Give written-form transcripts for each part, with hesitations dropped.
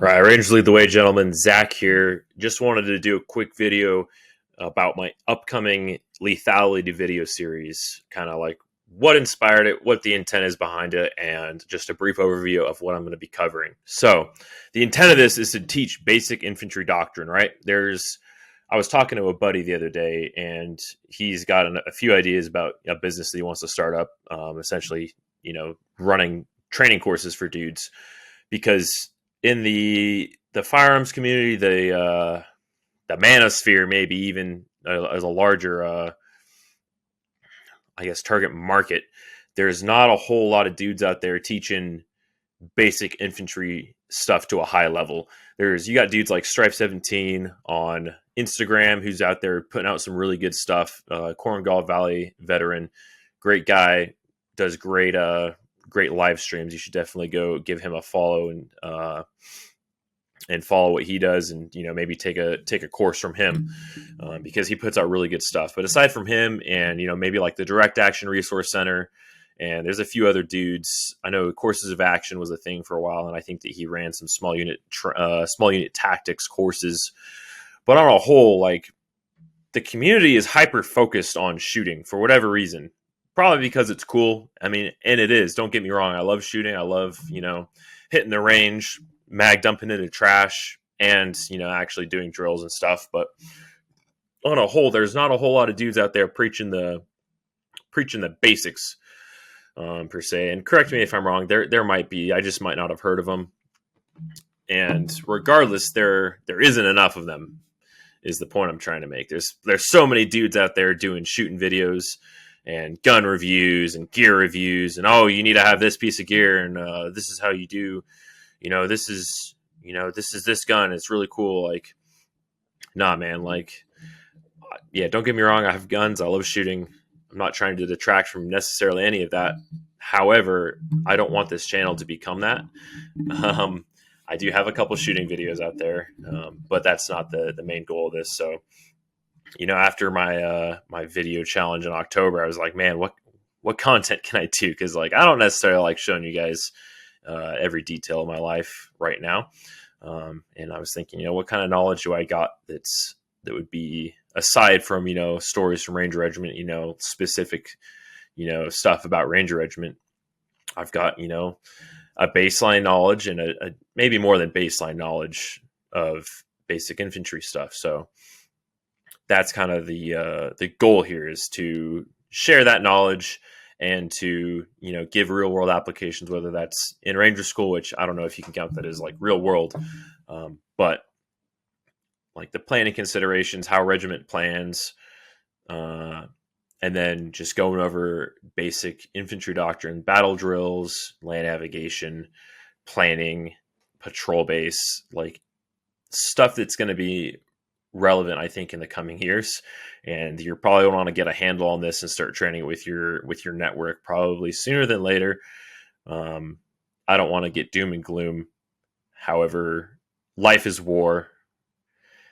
Right, Rangers lead the way, gentlemen. Zach here. Just wanted to do a quick video about my upcoming lethality video series, kind of like what inspired it, what the intent is behind it, and just a brief overview of what I'm going to be covering. So, the intent of this is to teach basic infantry doctrine, right? I was talking to a buddy the other day, and he's got a few ideas about a business that he wants to start up, essentially, running training courses for dudes, because in the firearms community, the manosphere, maybe even as a larger, I guess, target market, there's not a whole lot of dudes out there teaching basic infantry stuff to a high level. You got dudes like Stripe 17 on Instagram who's out there putting out some really good stuff. Korengal Valley veteran, great guy, does great live streams. You should definitely go give him a follow and follow what he does, and maybe take a course from him, because he puts out really good stuff. But aside from him, and maybe like the Direct Action Resource Center, and there's a few other dudes. I know Courses of Action was a thing for a while, and I think that he ran some small unit tactics courses. But on a whole, like, the community is hyper focused on shooting for whatever reason. Probably because it's cool. I mean, and it is. Don't get me wrong. I love shooting. I love, hitting the range, mag dumping into trash, and, actually doing drills and stuff. But on a whole, there's not a whole lot of dudes out there preaching the basics, per se. And correct me if I'm wrong. There might be. I just might not have heard of them. And regardless, there isn't enough of them, is the point I'm trying to make. There's so many dudes out there doing shooting videos and gun reviews and gear reviews, and you need to have this piece of gear, and this is how you do, this is this gun, it's really cool. Like, nah, man, like, yeah, don't get me wrong, I have guns, I love shooting. I'm not trying to detract from necessarily any of that. However, I don't want this channel to become that. I do have a couple shooting videos out there, but that's not the main goal of this. So, after my video challenge in October, I was like, man, what content can I do? Because, like, I don't necessarily like showing you guys every detail of my life right now. And I was thinking, what kind of knowledge do I got that would be, aside from stories from Ranger Regiment, specific stuff about Ranger Regiment. I've got a baseline knowledge and a maybe more than baseline knowledge of basic infantry stuff. So that's kind of the goal here, is to share that knowledge and to give real world applications, whether that's in Ranger School, which I don't know if you can count that as like real world, but like the planning considerations, how regiment plans, and then just going over basic infantry doctrine, battle drills, land navigation, planning, patrol base, like stuff that's going to be relevant, I think, in the coming years. And you're probably going to want to get a handle on this and start training with your network probably sooner than later. I don't want to get doom and gloom. However, life is war,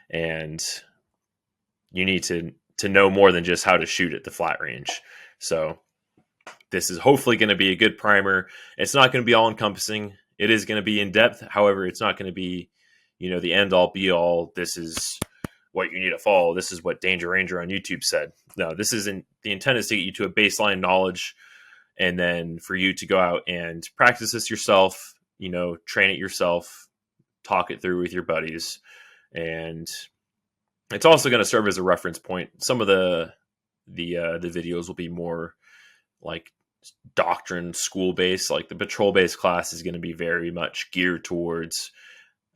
and you need to know more than just how to shoot at the flat range. So this is hopefully going to be a good primer. It's not going to be all encompassing. It is going to be in depth. However, it's not going to be, the end all be all. This is what you need to follow. This is what Danger Ranger on YouTube said. No, this isn't. The intent is to get you to a baseline knowledge, and then for you to go out and practice this yourself, train it yourself, talk it through with your buddies. And it's also going to serve as a reference point. Some of the videos will be more like doctrine school based. Like the patrol based class is going to be very much geared towards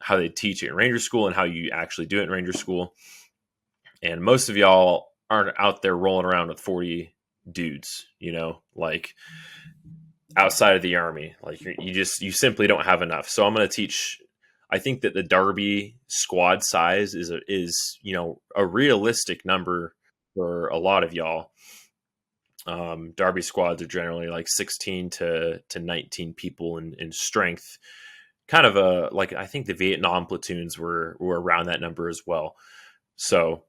how they teach it in Ranger School and how you actually do it in Ranger School. And most of y'all aren't out there rolling around with 40 dudes, like outside of the Army. Like you simply don't have enough. So I'm going to teach. I think that the Darby squad size is a realistic number for a lot of y'all. Darby squads are generally like 16 to 19 people in strength. Kind of I think the Vietnam platoons were around that number as well. So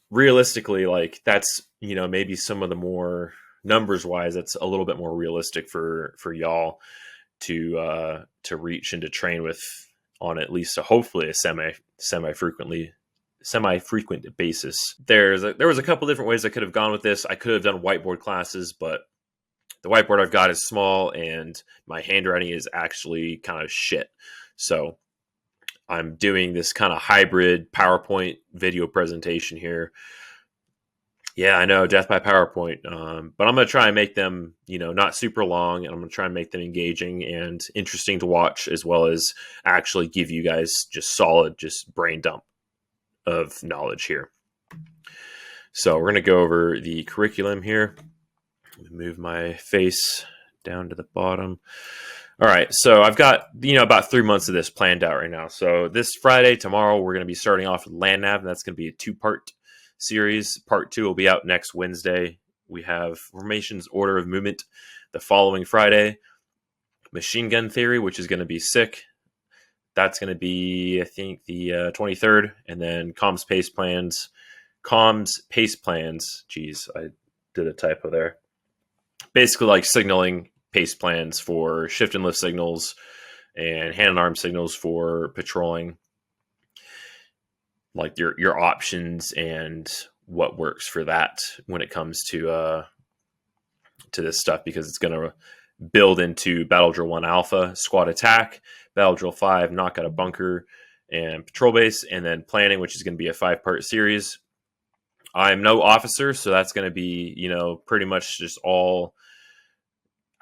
realistically, like that's, maybe some of the more numbers wise, that's a little bit more realistic for y'all to reach and to train with on at least hopefully a semi frequent basis. There was a couple different ways I could have gone with this. I could have done whiteboard classes, but the whiteboard I've got is small and my handwriting is actually kind of shit. So I'm doing this kind of hybrid PowerPoint video presentation here. Yeah, I know, death by PowerPoint. But I'm going to try and make them, not super long, and I'm going to try and make them engaging and interesting to watch, as well as actually give you guys just solid, just brain dump of knowledge here. So we're going to go over the curriculum here. Move my face down to the bottom. All right, so I've got about 3 months of this planned out right now. So this Friday, tomorrow, we're going to be starting off with land nav, and that's going to be a 2-part series. Part 2 will be out next Wednesday. We have formations, order of movement the following Friday. Machine gun theory, which is going to be sick. That's going to be, I think, the 23rd, and then comms pace plans. Geez, I did a typo there. Basically, like signaling pace plans for shift and lift signals and hand and arm signals for patrolling, like your options and what works for that when it comes to this stuff, because it's going to build into Battle Drill 1 Alpha, Squad Attack, Battle Drill 5, Knock Out a Bunker, and Patrol Base, and then Planning, which is going to be a 5-part series. I'm no officer, so that's going to be, pretty much just all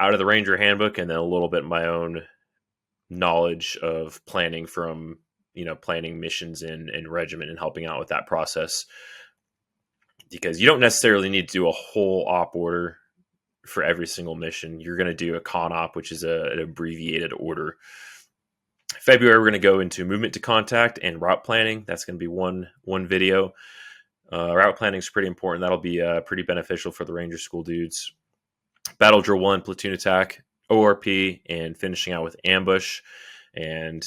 out of the Ranger Handbook, and then a little bit my own knowledge of planning from, planning missions in regiment and helping out with that process. Because you don't necessarily need to do a whole op order for every single mission. You're going to do a con op, which is an abbreviated order. February, we're going to go into movement to contact and route planning. That's going to be one video. Route planning is pretty important. That'll be pretty beneficial for the Ranger School dudes. Battle Drill 1, platoon attack, ORP, and finishing out with ambush. And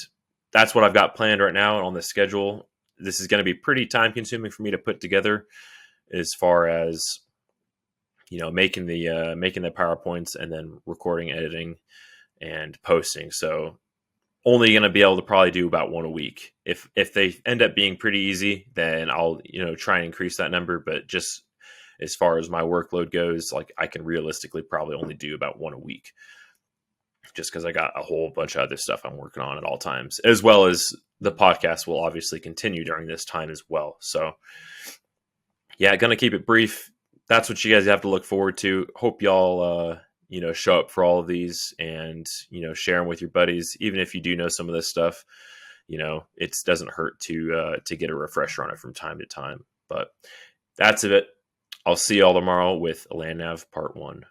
that's what I've got planned right now on the schedule. This is going to be pretty time consuming for me to put together, as far as making the PowerPoints and then recording, editing, and posting. So only going to be able to probably do about one a week. If they end up being pretty easy, then I'll try and increase that number. But just as far as my workload goes, like, I can realistically probably only do about one a week, just because I got a whole bunch of other stuff I'm working on at all times, as well as the podcast will obviously continue during this time as well. So yeah, going to keep it brief. That's what you guys have to look forward to. Hope y'all, show up for all of these and, share them with your buddies. Even if you do know some of this stuff, it doesn't hurt to get a refresher on it from time to time. But that's it. I'll see y'all tomorrow with Land Nav Part 1.